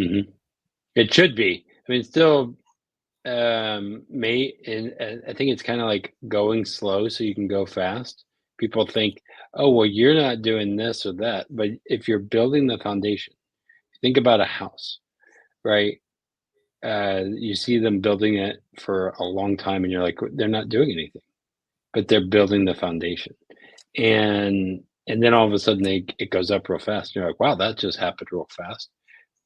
Mhm. It should be. I mean, still, may and I think it's kinda like going slow so you can go fast. People think, "Oh, well, you're not doing this or that," but if you're building the foundation, think about a house, right? You see them building it for a long time, and you're like, "They're not doing anything," but they're building the foundation. And then all of a sudden, it goes up real fast. You're like, "Wow, that just happened real fast,"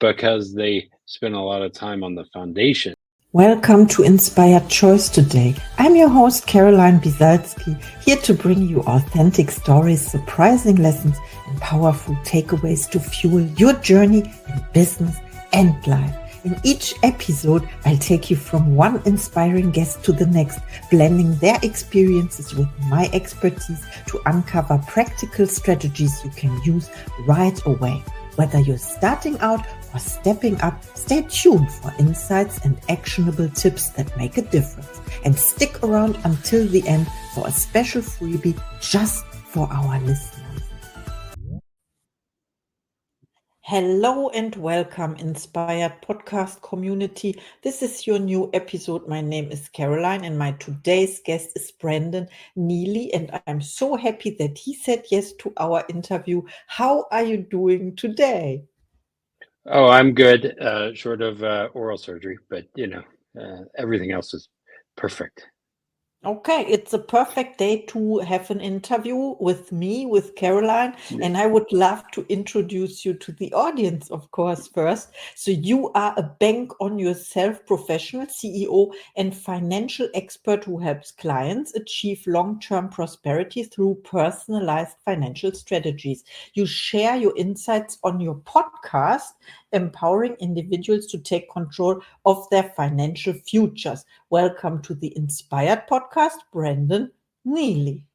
because they spend a lot of time on the foundation. Welcome to Inspired Choice today. I'm your host, Caroline Biesalski, here to bring you authentic stories, surprising lessons, and powerful takeaways to fuel your journey in business and life. In each episode, I'll take you from one inspiring guest to the next, blending their experiences with my expertise to uncover practical strategies you can use right away. Whether you're starting out or stepping up, stay tuned for insights and actionable tips that make a difference. And stick around until the end for a special freebie just for our listeners. Hello and welcome, Inspired Podcast community. This is your new episode. My name is Caroline and my today's guest is Brandon Neely, and I'm so happy that he said yes to our interview. How are you doing today? Oh, I'm good, short of oral surgery, but everything else is perfect. Okay, it's a perfect day to have an interview with me, with Caroline, and I would love to introduce you to the audience, of course, first. So you are a bank on yourself professional, CEO, and financial expert who helps clients achieve long-term prosperity through personalized financial strategies. You share your insights on your podcast, empowering individuals to take control of their financial futures. Welcome to the Inspired Podcast, Brandon Neely.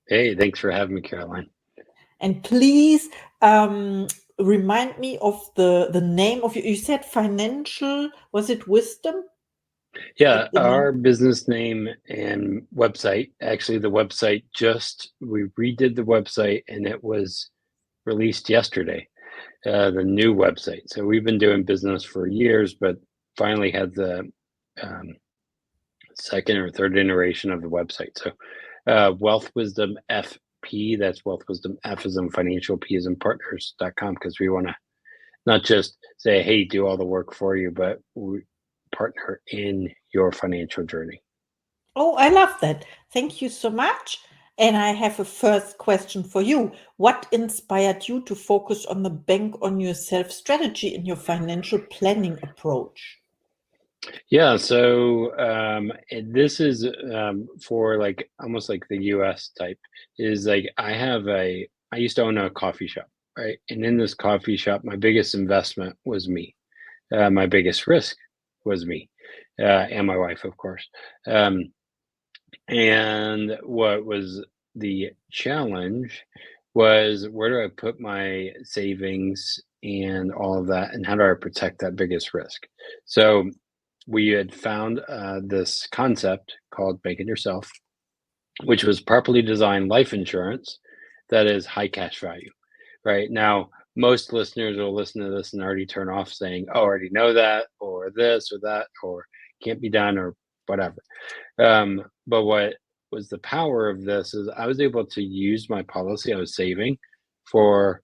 Hey, thanks for having me, Caroline. And please remind me of the name of you said financial, was it wisdom? Yeah, The name? our business name and website, actually the website we redid the website and it was released yesterday, the new website. So we've been doing business for years, but finally had the um, second or third iteration of the website. So Wealth Wisdom FP, that's Wealth Wisdom F as in financial, P as in partners.com, because we want to not just say, hey, do all the work for you, but we partner in your financial journey. Oh, I love that. Thank you so much. And I have a first question for you. What inspired you to focus on the bank on yourself strategy in your financial planning approach? Yeah, so this is for like almost like the US type is like I used to own a coffee shop, right? And in this coffee shop, my biggest investment was me. My biggest risk was me, and my wife, of course. Um, and what was the challenge was where do I put my savings and all of that, and how do I protect that biggest risk? So we had found this concept called Bank It Yourself, which was properly designed life insurance that is high cash value. Right now, most listeners will listen to this and already turn off saying, "Oh, I already know that," or this or that, or can't be done, or whatever. But what was the power of this is I was able to use my policy I was saving for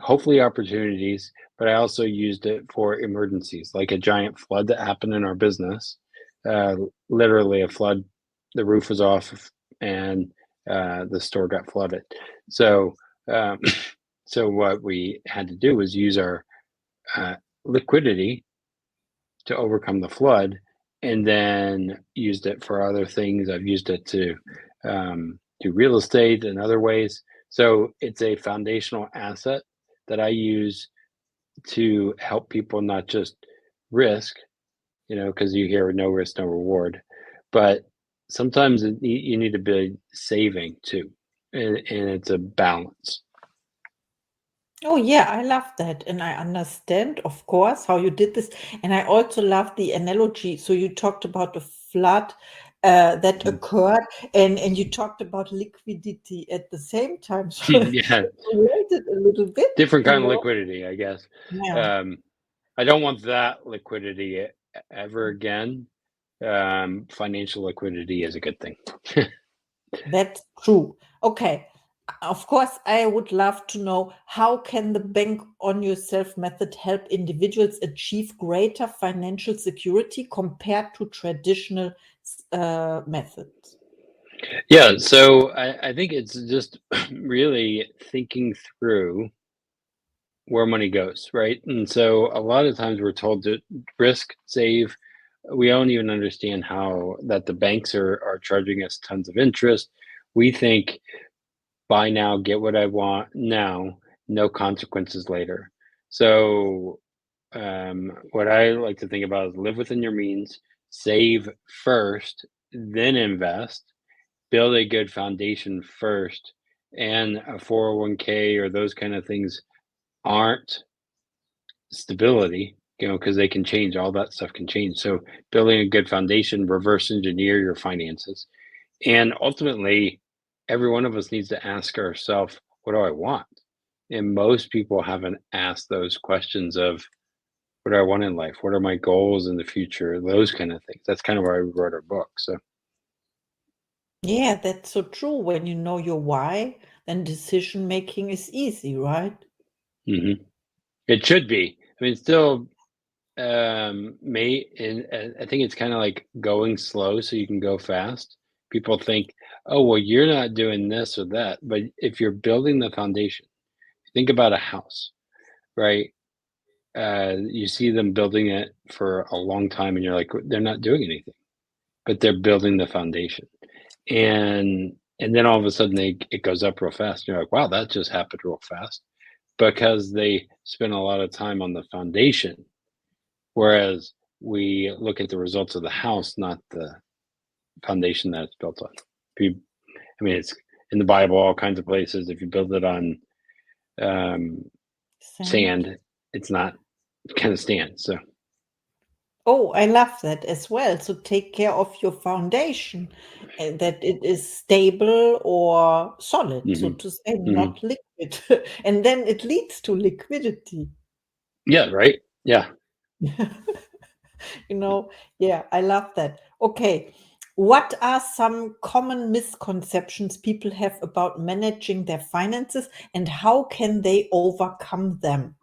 hopefully opportunities, but I also used it for emergencies, like a giant flood that happened in our business. Uh, Literally a flood, the roof was off and the store got flooded. So, um, so what we had to do was use our uh, liquidity to overcome the flood, and then used it for other things. I've used it to do real estate and other ways. So it's a foundational asset that I use to help people not just risk, because you hear no risk, no reward, but sometimes you need to be saving too, and it's a balance. Oh, yeah, I love that. And I understand, of course, how you did this. And I also love the analogy. So you talked about the flood that Mm. occurred, and you talked about liquidity at the same time. So Yeah, it's related a little bit, different you kind of know? liquidity, I guess. Yeah. Um, I don't want that liquidity ever again. Financial liquidity is a good thing. That's true. Okay. Of course, I would love to know how can the bank on yourself method help individuals achieve greater financial security compared to traditional methods? Yeah, so I think it's just really thinking through where money goes, right? And so a lot of times we're told to risk, save. We don't even understand how that the banks are charging us tons of interest. We think buy now, get what I want now, no consequences later. So what I like to think about is live within your means, save first, then invest, build a good foundation first, and a 401k or those kind of things aren't stability, because they can change. All that stuff can change. So building a good foundation, reverse engineer your finances, and ultimately, every one of us needs to ask ourselves, "What do I want?" And most people haven't asked those questions of, "What do I want in life? What are my goals in the future?" Those kind of things. That's kind of why we wrote our book. So, Yeah, that's so true. When you know your why, then decision making is easy, right? mhm. It should be. I mean, still, may and I think it's kind of like going slow so you can go fast. People think, "Oh, well, you're not doing this or that," but if you're building the foundation, think about a house, right? You see them building it for a long time, and you're like, they're not doing anything, but they're building the foundation, and then all of a sudden it goes up real fast. You're like, wow, that just happened real fast because they spent a lot of time on the foundation, whereas we look at the results of the house, not the foundation that it's built on. If you, I mean, it's in the Bible, all kinds of places. If you build it on um, Sand. sand, it's not going to stand. So, Oh, I love that as well. So take care of your foundation and that it is stable or solid, so hmm to say, hmm not liquid. And then it leads to liquidity. yeah, right. Yeah. You know, yeah, I love that. Okay. What are some common misconceptions people have about managing their finances and how can they overcome them?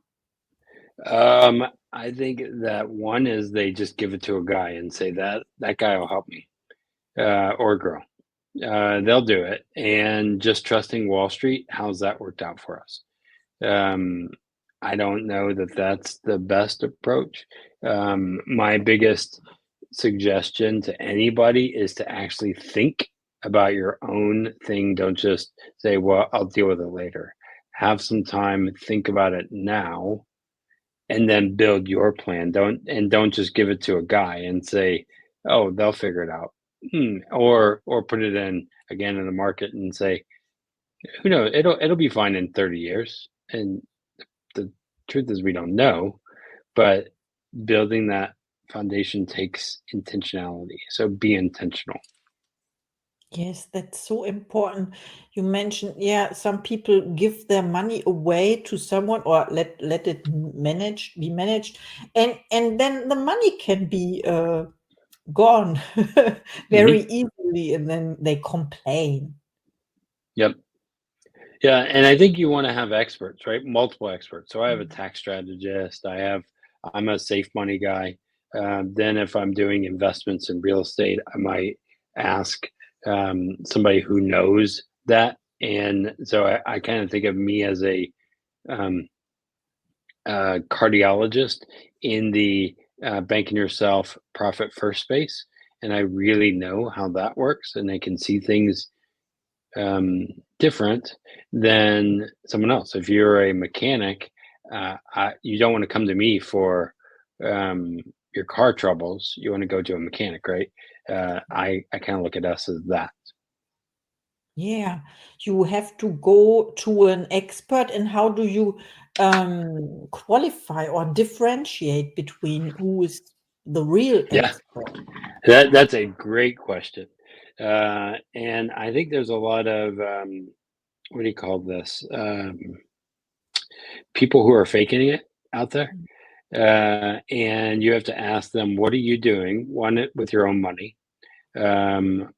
I think that one is they just give it to a guy and say that guy will help me, or girl. They'll do it, and just trusting Wall Street. How's that worked out for us? Um, I don't know that that's the best approach. My biggest suggestion to anybody is to actually think about your own thing. Don't just say, "Well, I'll deal with it later." Have some time, think about it now, and then build your plan. Don't just give it to a guy and say, "Oh, they'll figure it out." Or put it in again in the market and say, "Who knows? It'll be fine in 30 years." And the truth is we don't know, but building that foundation takes intentionality. So be intentional. Yes, that's so important. You mentioned, yeah, some people give their money away to someone or let it be managed, and then the money can be gone very hmm easily, and then they complain. Yep. Yeah, and I think you want to have experts, right? Multiple experts. So I have a Mm. tax strategist. I'm a safe money guy. Then if I'm doing investments in real estate, I might ask somebody who knows that. And so I kind of think of me as a um, cardiologist in the banking yourself profit first space, and I really know how that works, and I can see things um, different than someone else. If you're a mechanic, you don't want to come to me for um, your car troubles. You want to go to a mechanic, right? I kind of look at us as that. Yeah, you have to go to an expert, and how do you qualify or differentiate between who is the real Yeah, expert? that's a great question, and I think there's a lot of what do you call this? People who are faking it out there. And you have to ask them, what are you doing? One, with your own money. Um,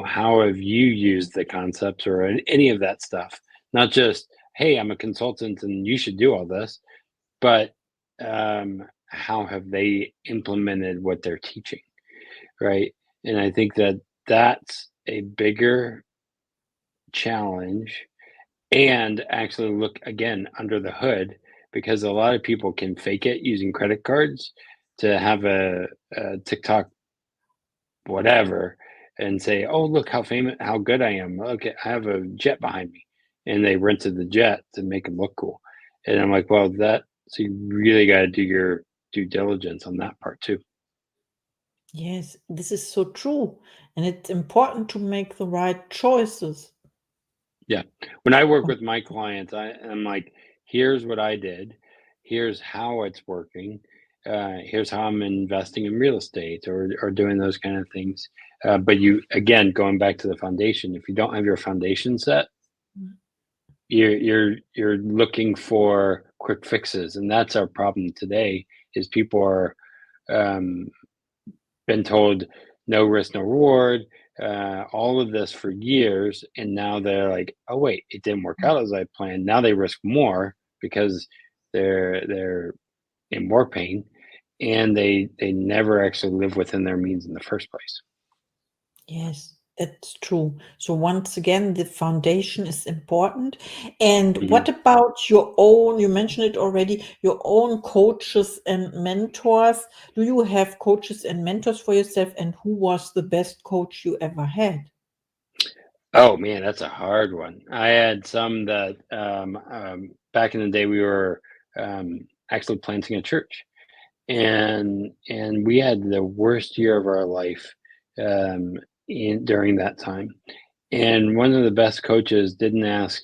how have you used the concepts or any of that stuff? Not just, hey, I'm a consultant and you should do all this, but how have they implemented what they're teaching, right? And I think that that's a bigger challenge, and actually look again under the hood, because a lot of people can fake it using credit cards to have a TikTok whatever and say, "Oh, look how famous, how good I am. Look, I have a jet behind me." And they rented the jet to make them look cool. And I'm like, well, so you really got to do your due diligence on that part too. Yes, this is so true. And it's important to make the right choices. Yeah. When I work with my clients, I'm like, here's what I did. Here's how it's working. Here's how I'm investing in real estate or doing those kind of things. But again, going back to the foundation, if you don't have your foundation set, you're looking for quick fixes, and that's our problem today. Is people are um, been told no risk, no reward, all of this for years, and now they're like, oh wait, it didn't work out as I planned. Now they risk more because they're in more pain, and they never actually live within their means in the first place. Yes, that's true. So once again, the foundation is important. And Mhm. what about your own, you mentioned it already, your own coaches and mentors? Do you have coaches and mentors for yourself? And who was the best coach you ever had? Oh man, that's a hard one. I had some that back in the day we were actually planting a church, and we had the worst year of our life um, during that time. And one of the best coaches didn't ask,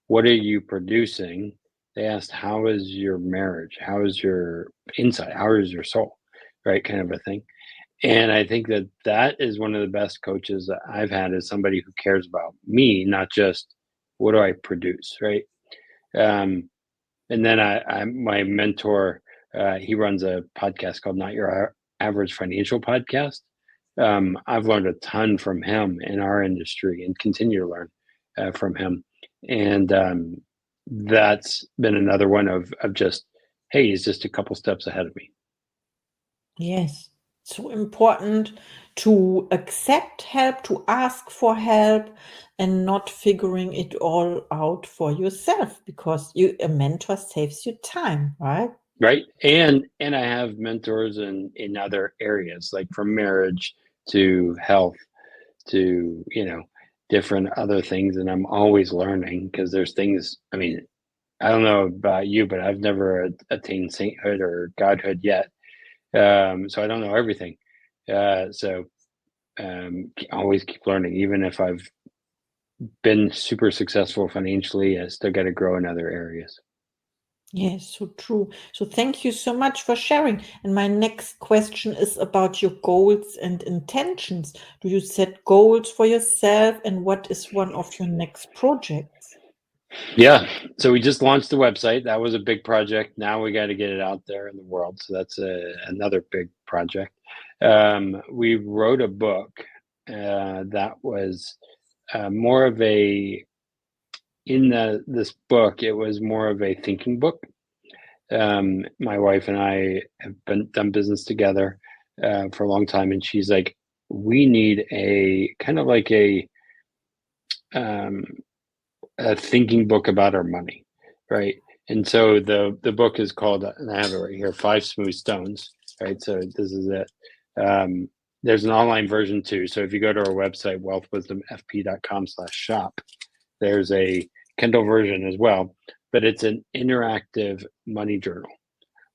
"What are you producing?" They asked, "How is your marriage? How is your inside? How is your soul?" Right, kind of a thing. And I think that that is one of the best coaches that I've had, is somebody who cares about me, not just what do I produce, right? Um, and then my mentor, he runs a podcast called Not Your Average Financial Podcast. I've learned a ton from him in our industry and continue to learn from him. And that's been another one of just, hey, he's just a couple steps ahead of me. Yes, so important to accept help, to ask for help, and not figuring it all out for yourself because a mentor saves you time, right? Right. And I have mentors in other areas, like from marriage to health to, different other things. And I'm always learning because there's things, I mean, I don't know about you, but I've never attained sainthood or godhood yet. So I don't know everything. Always keep learning. Even if I've been super successful financially, I still got to grow in other areas. Yes, so true. So thank you so much for sharing. And my next question is about your goals and intentions. Do you set goals for yourself, and what is one of your next projects? Yeah. So we just launched the website. That was a big project. Now we got to get it out there in the world. So that's another big project. We wrote a book that was more of this book, it was more of a thinking book. My wife and I have done business together for a long time, and she's like, we need a kind of like um, a thinking book about our money, right? And so the book is called, and I have it right here, Five Smooth Stones, right? So this is it. Um, there's an online version too. So if you go to our website, wealthwisdomfp.com/shop, there's a Kindle version as well, but it's an interactive money journal.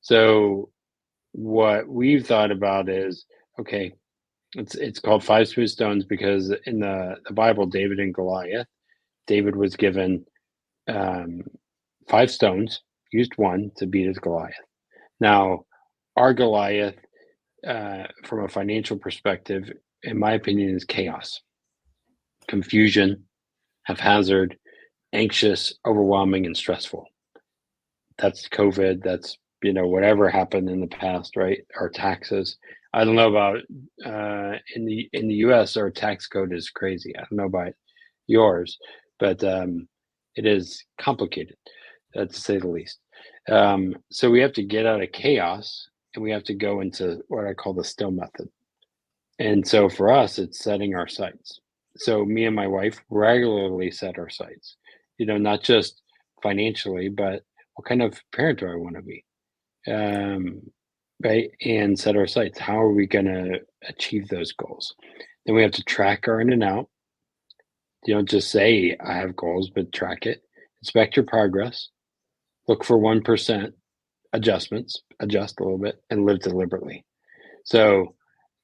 So what we've thought about is, okay, it's called Five Smooth Stones because in the Bible, David and Goliath, David was given um, five stones, used one to beat his Goliath. Now, our Goliath, from a financial perspective, in my opinion, is chaos, confusion, haphazard, anxious, overwhelming, and stressful. That's COVID. That's whatever happened in the past, right? Our taxes. I don't know about in the US, our tax code is crazy. I don't know about yours, but it is complicated, to say the least. So we have to get out of chaos and we have to go into what I call the still method. And so for us, it's setting our sights. So me and my wife regularly set our sights, not just financially, but what kind of parent do I want to be? Um, right? And set our sights. How are we going to achieve those goals? Then we have to track our in and out. You don't just say, I have goals, but track it. Inspect your progress. Look for 1% adjustments, adjust a little bit, and live deliberately. So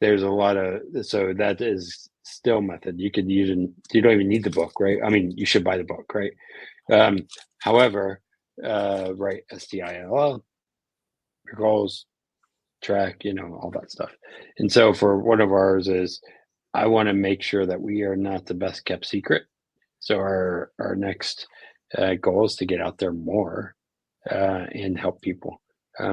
there's a lot of, so that is still method. You could use, you don't even need the book, right? I mean, you should buy the book, right? However, right, STILL, your goals, track, all that stuff. And so for one of ours is, I want to make sure that we are not the best kept secret. So our next goal is to get out there more and help people,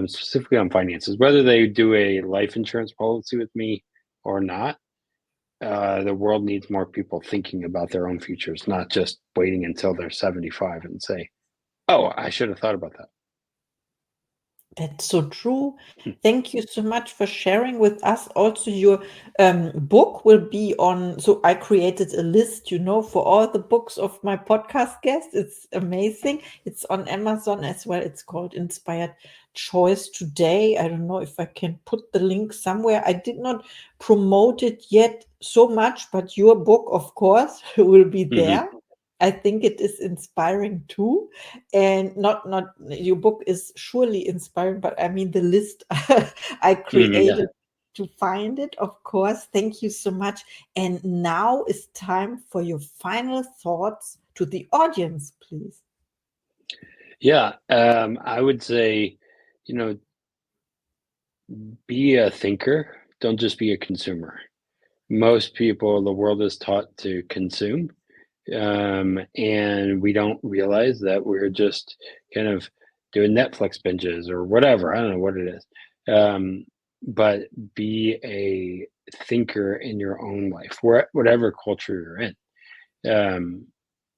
specifically on finances, whether they do a life insurance policy with me or not. The world needs more people thinking about their own futures, not just waiting until they're 75 and say, "Oh, I should have thought about that." That's so true. Thank you so much for sharing with us. Also, your book will be on. So I created a list, for all the books of my podcast guests. It's amazing. It's on Amazon as well. It's called Inspired Choice Today. I don't know if I can put the link somewhere. I did not promote it yet so much, but your book, of course, will be there. I think it is inspiring too, and not your book is surely inspiring, but I mean the list I created to find it, of course. Thank you so much. And now is time for your final thoughts to the audience, please. Yeah, I would say, be a thinker. Don't just be a consumer. Most people, the world is taught to consume. And we don't realize that we're just kind of doing Netflix binges or whatever. I don't know what it is. But be a thinker in your own life, whatever culture you're in,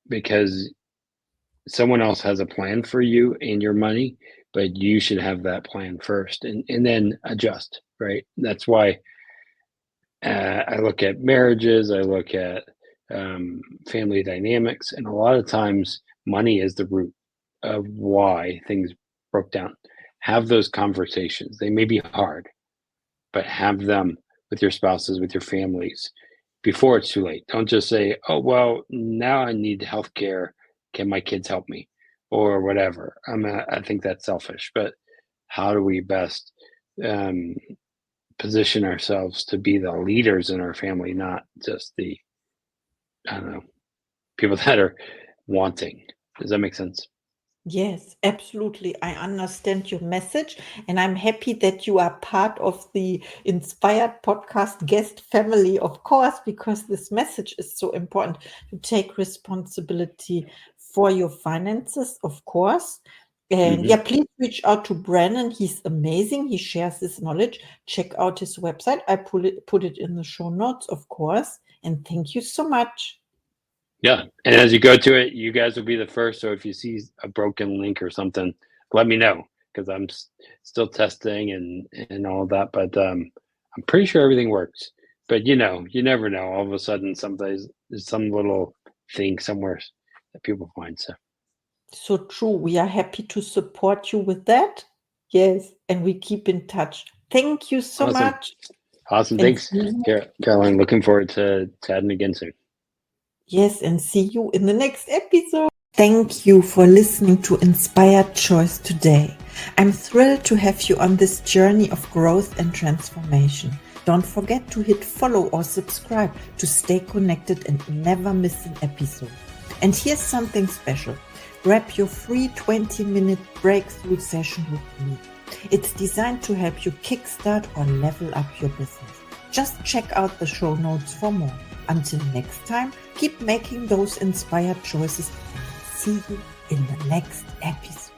because someone else has a plan for you and your money, but you should have that plan first and then adjust, right? That's why I look at marriages, I look at family dynamics, and a lot of times money is the root of why things broke down. Have those conversations. They may be hard, but have them with your spouses, with your families before it's too late. Don't just say, oh, well, now I need health care. Can my kids help me? Or whatever. I think that's selfish, but how do we best position ourselves to be the leaders in our family, not just the, I don't know, people that are wanting. Does that make sense? Yes, absolutely. I understand your message, and I'm happy that you are part of the Inspired Podcast guest family, of course, because this message is so important to take responsibility for your finances, of course. And yeah, please reach out to Brandon. He's amazing. He shares his knowledge. Check out his website. I put it in the show notes, of course. And thank you so much. Yeah. And as you go to it, you guys will be the first. So if you see a broken link or something, let me know, because I'm still testing and all of that. But I'm pretty sure everything works. But you never know. All of a sudden, there's some little thing somewhere that people find. So true. We are happy to support you with that. Yes. And we keep in touch. Thank you so much. Awesome. Thanks, Caroline. Looking forward to chatting again soon. Yes, and see you in the next episode. Thank you for listening to Inspired Choice today. I'm thrilled to have you on this journey of growth and transformation. Don't forget to hit follow or subscribe to stay connected and never miss an episode. And here's something special. Grab your free 20-minute breakthrough session with me. It's designed to help you kickstart or level up your business. Just check out the show notes for more. Until next time, keep making those inspired choices. See you in the next episode.